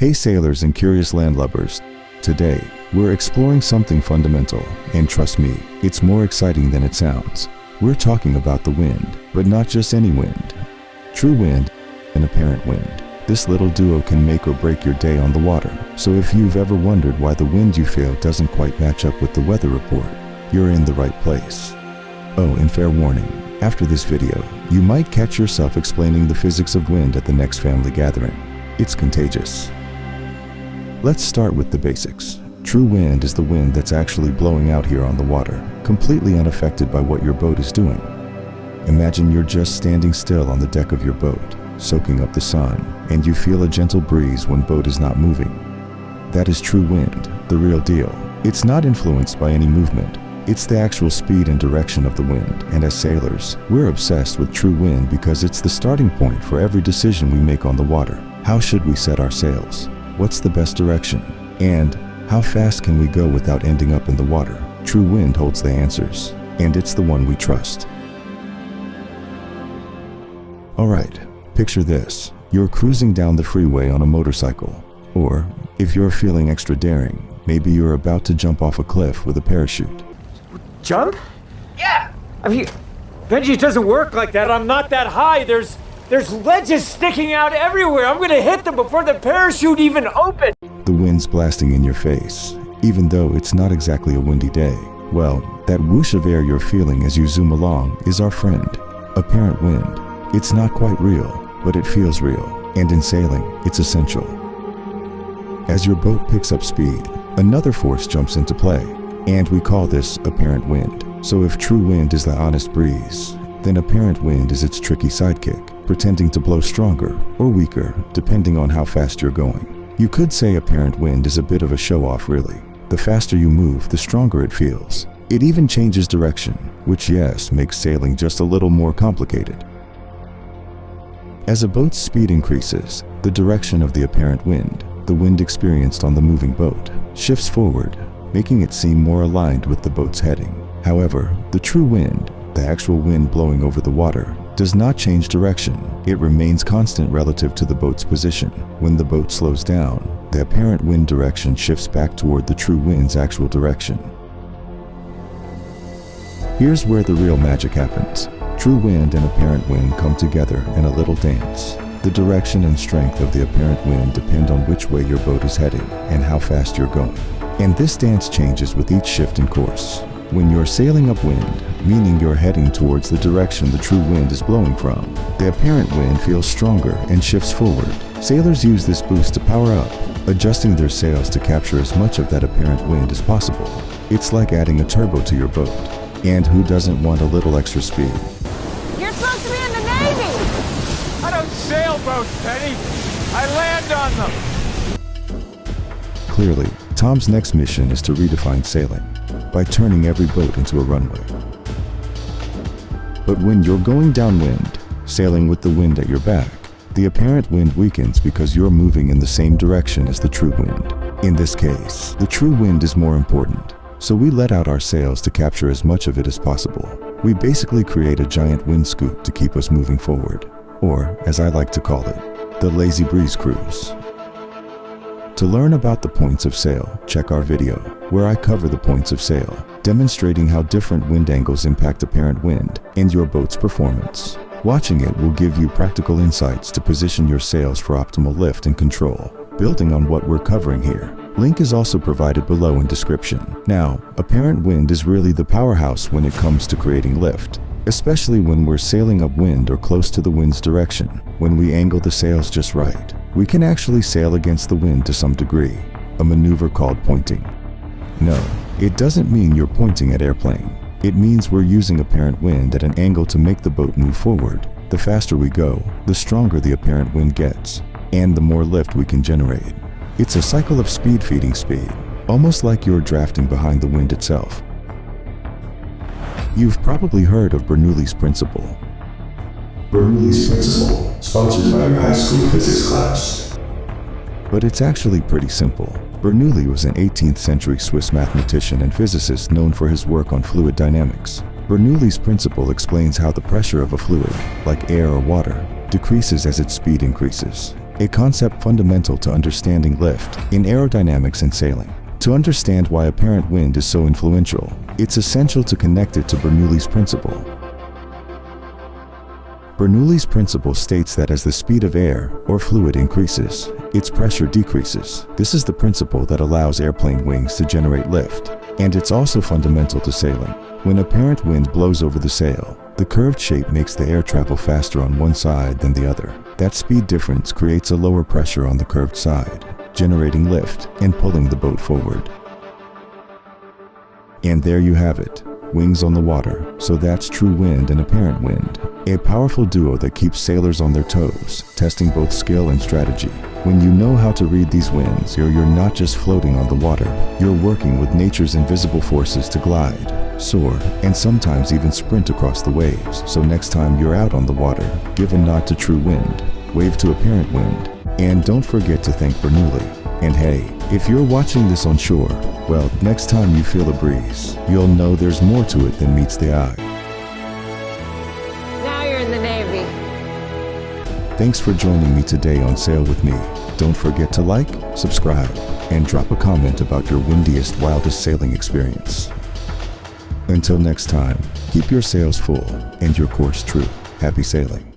Hey sailors and curious landlubbers, today we're exploring something fundamental, and trust me, it's more exciting than it sounds. We're talking about the wind, but not just any wind. True wind and apparent wind. This little duo can make or break your day on the water. So if you've ever wondered why the wind you feel doesn't quite match up with the weather report, you're in the right place. Oh, and fair warning, after this video, you might catch yourself explaining the physics of wind at the next family gathering. It's contagious. Let's start with the basics. True wind is the wind that's actually blowing out here on the water, completely unaffected by what your boat is doing. Imagine you're just standing still on the deck of your boat, soaking up the sun, and you feel a gentle breeze when boat is not moving. That is true wind, the real deal. It's not influenced by any movement. It's the actual speed and direction of the wind, and as sailors, we're obsessed with true wind because it's the starting point for every decision we make on the water. How should we set our sails? What's the best direction? And how fast can we go without ending up in the water? True wind holds the answers, and it's the one we trust. Alright, picture this. You're cruising down the freeway on a motorcycle. Or, if you're feeling extra daring, maybe you're about to jump off a cliff with a parachute. Jump? Yeah! I mean, Benji, it doesn't work like that. I'm not that high. There's ledges sticking out everywhere. I'm gonna hit them before the parachute even opens. The wind's blasting in your face, even though it's not exactly a windy day. Well, that whoosh of air you're feeling as you zoom along is our friend, apparent wind. It's not quite real, but it feels real, and in sailing, it's essential. As your boat picks up speed, another force jumps into play, and we call this apparent wind. So if true wind is the honest breeze, then apparent wind is its tricky sidekick, pretending to blow stronger or weaker, depending on how fast you're going. You could say apparent wind is a bit of a show-off, really. The faster you move, the stronger it feels. It even changes direction, which yes, makes sailing just a little more complicated. As a boat's speed increases, the direction of the apparent wind, the wind experienced on the moving boat, shifts forward, making it seem more aligned with the boat's heading. However, the true wind, the actual wind blowing over the water, does not change direction. It remains constant relative to the boat's position. When the boat slows down, the apparent wind direction shifts back toward the true wind's actual direction. Here's where the real magic happens. True wind and apparent wind come together in a little dance. The direction and strength of the apparent wind depend on which way your boat is heading and how fast you're going. And this dance changes with each shift in course. When you're sailing upwind, meaning you're heading towards the direction the true wind is blowing from, the apparent wind feels stronger and shifts forward. Sailors use this boost to power up, adjusting their sails to capture as much of that apparent wind as possible. It's like adding a turbo to your boat. And who doesn't want a little extra speed? You're supposed to be in the Navy! I don't sail boats, Penny. I land on them. Clearly, Tom's next mission is to redefine sailing by turning every boat into a runway. But when you're going downwind, sailing with the wind at your back, the apparent wind weakens because you're moving in the same direction as the true wind. In this case, the true wind is more important, so we let out our sails to capture as much of it as possible. We basically create a giant wind scoop to keep us moving forward, or as I like to call it, the lazy breeze cruise. To learn about the points of sail, check our video, where I cover the points of sail, demonstrating how different wind angles impact apparent wind and your boat's performance. Watching it will give you practical insights to position your sails for optimal lift and control, building on what we're covering here. Link is also provided below in description. Now, apparent wind is really the powerhouse when it comes to creating lift, especially when we're sailing upwind or close to the wind's direction. When we angle the sails just right, we can actually sail against the wind to some degree, a maneuver called pointing. No, it doesn't mean you're pointing at airplane. It means we're using apparent wind at an angle to make the boat move forward. The faster we go, the stronger the apparent wind gets, and the more lift we can generate. It's a cycle of speed feeding speed, almost like you're drafting behind the wind itself. You've probably heard of Bernoulli's principle. Bernoulli's principle, sponsored by your high school physics class. But it's actually pretty simple. Bernoulli was an 18th century Swiss mathematician and physicist known for his work on fluid dynamics. Bernoulli's principle explains how the pressure of a fluid, like air or water, decreases as its speed increases. a concept fundamental to understanding lift in aerodynamics and sailing. To understand why apparent wind is so influential, it's essential to connect it to Bernoulli's principle. Bernoulli's principle states that as the speed of air or fluid increases, its pressure decreases. This is the principle that allows airplane wings to generate lift, and it's also fundamental to sailing. When apparent wind blows over the sail, the curved shape makes the air travel faster on one side than the other. That speed difference creates a lower pressure on the curved side, generating lift and pulling the boat forward. And there you have it, wings on the water. So that's true wind and apparent wind, a powerful duo that keeps sailors on their toes, testing both skill and strategy. When you know how to read these winds, you're not just floating on the water, you're working with nature's invisible forces to glide, soar, and sometimes even sprint across the waves. So next time you're out on the water, give a nod to true wind, wave to apparent wind, and don't forget to thank Bernoulli. And hey, if you're watching this on shore, well, next time you feel a breeze, you'll know there's more to it than meets the eye. Now you're in the Navy. Thanks for joining me today on Sail With Me. Don't forget to like, subscribe, and drop a comment about your windiest, wildest sailing experience. Until next time, keep your sails full and your course true. Happy sailing.